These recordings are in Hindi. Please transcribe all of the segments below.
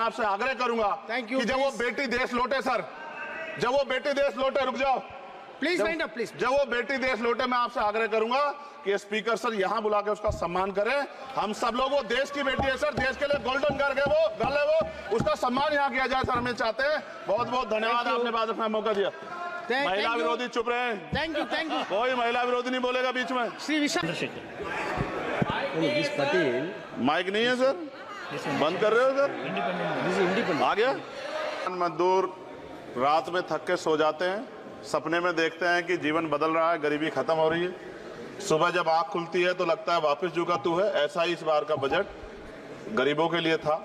आपसे आग्रह करूंगा कि जब वो बेटी देश लौटे सर, जब वो बेटी देश लौटे, रुक जाओ प्लीज वाइंड अप प्लीज। जब वो बेटी देश लौटे मैं आपसे आग्रह करूंगा कि स्पीकर सर यहां बुला के उसका सम्मान करें। हम सब लोग, वो देश की बेटी है सर, देश के लिए गोल्डन गर्ल है वो, उसका सम्मान यहां किया जाए सर, हम चाहते हैं। बहुत बहुत धन्यवाद, आपने बात रखने का मौका दिया। महिला विरोधी चुप रहे। Thank you. कोई महिला विरोधी नहीं बोलेगा बीच में। श्री विशाल पटेल माइक नहीं है सर, बंद कर रहे हो सर? आ गया। मजदूर रात में थक के सो जाते हैं, सपने में देखते हैं कि जीवन बदल रहा है, गरीबी खत्म हो रही है। सुबह जब आंख खुलती है तो लगता है वापस जो का तू है। ऐसा ही इस बार का बजट गरीबों के लिए था।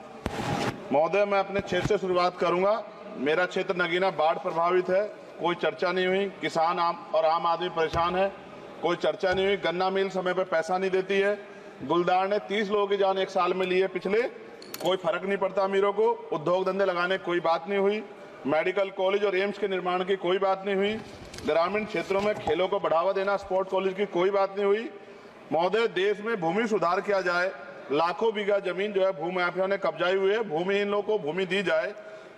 महोदय, मैं अपने क्षेत्र से शुरुआत करूंगा। मेरा क्षेत्र नगीना बाढ़ प्रभावित है, कोई चर्चा नहीं हुई। किसान आम आदमी परेशान है, कोई चर्चा नहीं हुई। गन्ना मिल समय पर पैसा नहीं देती है। गुलदार ने 30 लोगों की जान एक साल में ली है पिछले, कोई फर्क नहीं पड़ता अमीरों को। उद्योग धंधे लगाने कोई बात नहीं हुई। मेडिकल कॉलेज और एम्स के निर्माण की कोई बात नहीं हुई। ग्रामीण क्षेत्रों में खेलों को बढ़ावा देना, स्पोर्ट कॉलेज की कोई बात नहीं हुई। महोदय, देश में भूमि सुधार किया जाए। लाखों बीघा जमीन जो है भूमाफिया ने कब्जाई हुई है, भूमिहीन लोगों को भूमि दी जाए।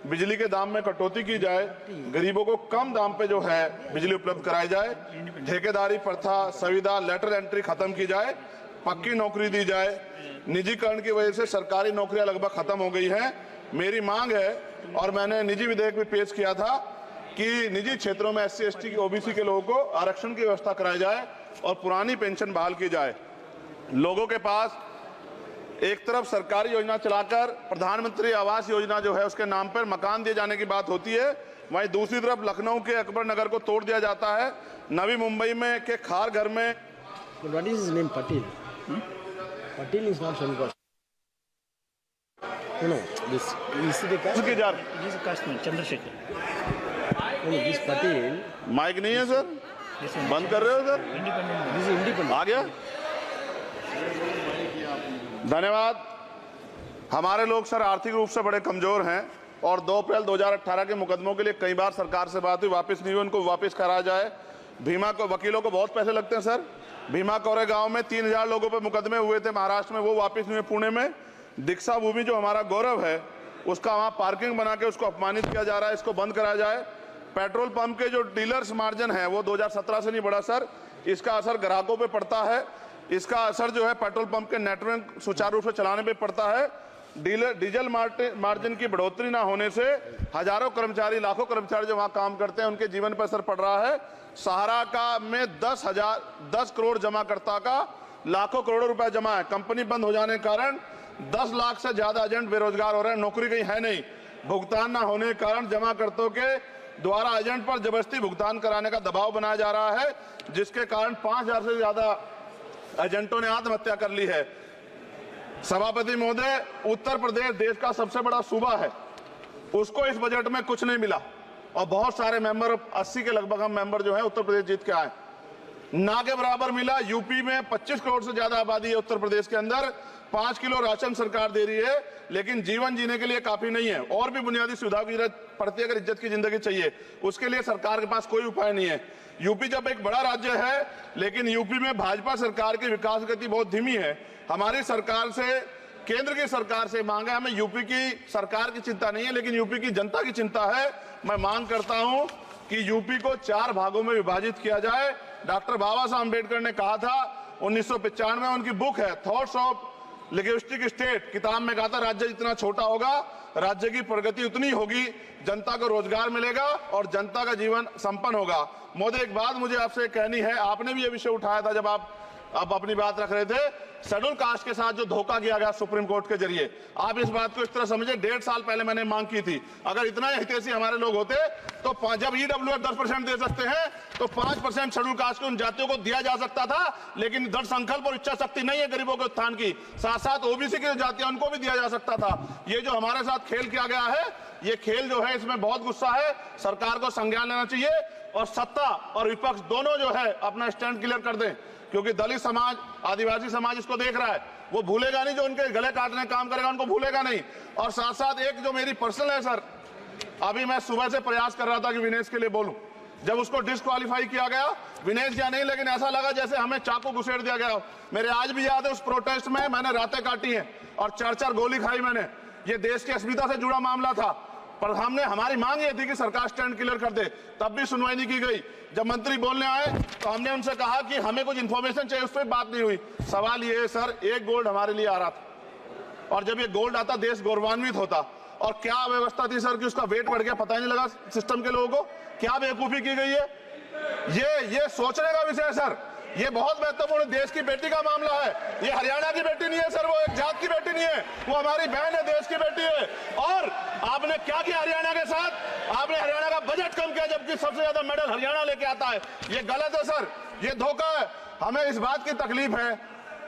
बिजली के दाम में कटौती की जाए। गरीबों को कम दाम पे जो है बिजली उपलब्ध कराई जाए। ठेकेदारी प्रथा, संविदा, लेटर एंट्री खत्म की जाए। पक्की नौकरी दी जाए। निजीकरण की वजह से सरकारी नौकरियां लगभग खत्म हो गई हैं। मेरी मांग है, और मैंने निजी विधेयक भी पेश किया था, कि निजी क्षेत्रों में SC ST की OBC के लोगों को आरक्षण की व्यवस्था कराई जाए और पुरानी पेंशन बहाल की जाए। लोगों के पास एक तरफ सरकारी योजना चलाकर प्रधानमंत्री आवास योजना जो है उसके नाम पर मकान दिए जाने की बात होती है, वहीं दूसरी तरफ लखनऊ के अकबर नगर को तोड़ दिया जाता है। नवी मुंबई में के खार घर में What is his name? Patil. Patil is not Shankar. No, this is the caste. उसकी जा He is a casteman, Chandrasekhar. No, this Patil. Mike नहीं है सर, बंद कर रहे हो sir? Independent. This is independent. आ गया। धन्यवाद। हमारे लोग सर आर्थिक रूप से बड़े कमजोर हैं और 2 अप्रैल 2018 के मुकदमों के लिए कई बार सरकार से बात हुई, वापस नहीं हुई। उनको वापस कराया जाए। भीमा को वकीलों को बहुत पैसे लगते हैं सर। भीमा कोरे गांव में 3000 लोगों पर मुकदमे हुए थे महाराष्ट्र में, वो वापस नहीं हुए। पुणे में दीक्षा भूमि जो हमारा गौरव है, उसका वहां पार्किंग बना के उसको अपमानित किया जा रहा है, इसको बंद कराया जाए। पेट्रोल पंप के जो डीलर्स मार्जिन है वो 2017 से नहीं बढ़ा सर, इसका असर ग्राहकों पे पड़ता है। इसका असर जो है पेट्रोल पंप के नेटवर्क सुचारू रूप से चलाने पे पड़ता है। डीजल मार्जिन की बढ़ोतरी ना होने से हजारों कर्मचारी, लाखों कर्मचारी जो वहां काम करते हैं उनके जीवन पर असर पड़ रहा है। सहारा का में 10 करोड़ जमाकर्ता का लाखों करोड़ों रुपए जमा है। कंपनी बंद हो जाने के कारण 10 लाख से ज्यादा एजेंट बेरोजगार हो रहे हैं, नौकरी कहीं है नहीं। भुगतान ना होने के कारण जमाकर्ताओं के द्वारा एजेंट पर जबरदस्ती भुगतान कराने का दबाव बनाया जा रहा है, जिसके कारण 5000 से ज्यादा एजेंटों ने आत्महत्या कर ली है। सभापति महोदय, उत्तर प्रदेश देश का सबसे बड़ा सूबा है, उसको इस बजट में कुछ नहीं मिला और बहुत सारे मेंबर, 80 के लगभग हम मेंबर जो है उत्तर प्रदेश जीत के आए, ना के बराबर मिला। यूपी में 25 करोड़ से ज्यादा आबादी है उत्तर प्रदेश के अंदर, 5 किलो राशन सरकार दे रही है, लेकिन जीवन जीने के लिए काफी नहीं है। और भी बुनियादी सुविधाओं की जरूरत पड़ती है। अगर इज्जत की जिंदगी चाहिए उसके लिए सरकार के पास कोई उपाय नहीं है। यूपी जब एक बड़ा राज्य है, लेकिन यूपी में भाजपा सरकार की विकास गति बहुत धीमी है। हमारी सरकार से, केंद्र की सरकार से मांग है, हमें यूपी की सरकार की चिंता नहीं है, लेकिन यूपी की जनता की चिंता है। मैं मांग करता हूं कि यूपी को 4 भागों में विभाजित किया जाए। डॉक्टर बाबा साहब अम्बेडकर ने कहा था 1995 में, उनकी बुक है थॉट्स ऑफ लिंग्विस्टिक स्टेट, किताब में कहा था राज्य जितना छोटा होगा राज्य की प्रगति उतनी होगी, जनता को रोजगार मिलेगा और जनता का जीवन संपन्न होगा। मोदी, एक बात मुझे आपसे कहनी है, आपने भी ये विषय उठाया था जब आप अपनी बात रख रहे थे, शेड्यूल कास्ट के साथ जो धोखा किया गया सुप्रीम कोर्ट के जरिए, आप इस बात को इस तरह समझे, 1.5 साल पहले मैंने मांग की थी, अगर इतना हितैषी हमारे लोग होते तो जब EWF 10% दे सकते हैं तो 5% शेड्यूल कास्ट के उन जातियों को दिया जा सकता था, लेकिन दृढ़ संकल्प और इच्छा शक्ति नहीं है गरीबों के उत्थान की। साथ साथ OBC की जातियां उनको भी दिया जा सकता था। ये जो हमारे साथ खेल किया गया है, ये खेल जो है इसमें बहुत गुस्सा है, सरकार को संज्ञान लेना चाहिए और सत्ता और विपक्ष दोनों जो है अपना स्टैंड क्लियर कर दें, क्योंकि दलित समाज, आदिवासी समाज इसको देख रहा है, वो भूलेगा नहीं, जो उनके गले काटने का काम करेगा उनको भूलेगा नहीं। और साथ साथ एक जो मेरी पर्सनल है सर, अभी मैं सुबह से प्रयास कर रहा था कि विनेश के लिए बोलूं, जब उसको डिस्क्वालीफाई किया गया, विनेश या नहीं, लेकिन ऐसा लगा जैसे हमें चाकू घुसेड़ दिया गया। मेरे आज भी याद है उस प्रोटेस्ट में मैंने रातें काटी हैं और 4-4 गोली खाई मैंने, ये देश की अस्मिता से जुड़ा मामला था, पर हमने हमारी मांग ये थी कि सरकार स्टैंड क्लियर कर दे, तब भी सुनवाई नहीं की गई। जब मंत्री बोलने आए तो हमने उनसे कहा कि हमें कुछ इंफॉर्मेशन चाहिए, उस पर बात नहीं हुई। सवाल ये है सर, एक गोल्ड हमारे लिए आ रहा था, और जब ये गोल्ड आता देश गौरवान्वित होता, और क्या व्यवस्था थी सर कि उसका वेट बढ़ गया, पता ही नहीं लगा सिस्टम के लोगों को। क्या बेवकूफी की गई है, ये सोचने का विषय है सर। ये बहुत महत्वपूर्ण, देश की बेटी का मामला है। ये हरियाणा की बेटी नहीं है सर, वो एक जात की बेटी नहीं है, वो हमारी बहन है, देश की बेटी है। और आपने क्या किया हरियाणा के साथ? आपने हरियाणा का बजट कम किया, जबकि सबसे ज्यादा मेडल हरियाणा लेके आता है। ये गलत है सर, ये धोखा है। हमें इस बात की तकलीफ है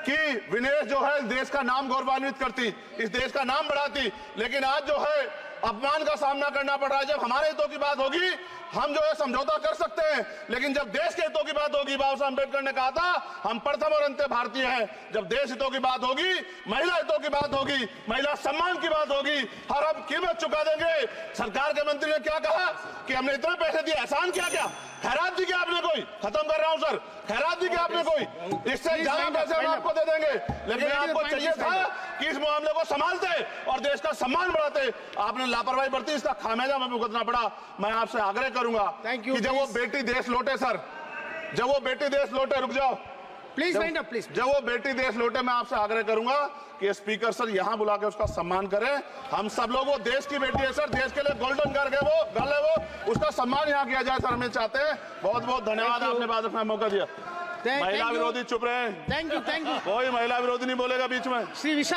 कि विनेश जो है देश का नाम गौरवान्वित करती, इस देश का नाम बढ़ाती, लेकिन आज जो है अपमान का सामना करना पड़ रहा है। जब हमारे हितों की बात होगी हम जो है समझौता कर सकते हैं, लेकिन जब देश के हितों की बात होगी, बाबा साहब अम्बेडकर ने कहा था हम प्रथम और अंत्य भारतीय हैं। जब देश हितों की बात होगी, महिला हितों की बात होगी, महिला सम्मान की बात होगी, हर हम कीमत चुका देंगे। सरकार के मंत्री ने क्या कहा कि हमने इतने पैसे दिए, एहसान किया क्या? खैरात दी क्या आपने कोई? खत्म कर रहा हूं सर, खैरात दी क्या आपने कोई? इससे ज्यादा पैसे हम आपको दे देंगे, लेकिन आपको चाहिए था कि इस मामले को संभालते और देश का सम्मान बढ़ाते। आपने लापरवाही बरती, इसका खामियाजा हमें भुगतना पड़ा। मैं आपसे आग्रह करूंगा Thank you, कि जब वो बेटी देश लौटे सर, जब वो बेटी देश लौटे, रुक जाओ, Please wind up, please. जब वो बेटी देश लौटे, मैं आपसे आग्रह करूंगा कि स्पीकर सर यहां बुला के उसका सम्मान करें। हम सब लोग, वो देश की बेटी है सर, देश के लिए गोल्डन गर्ल है वो, गर्ल है वो, उसका सम्मान यहां किया जाए सर, हमें चाहते हैं। बहुत बहुत धन्यवाद, आपने बात रखने का मौका दिया। Thank महिला you. विरोधी चुप रहे, Thank you. कोई महिला विरोधी नहीं बोलेगा बीच में। Sri Vishal.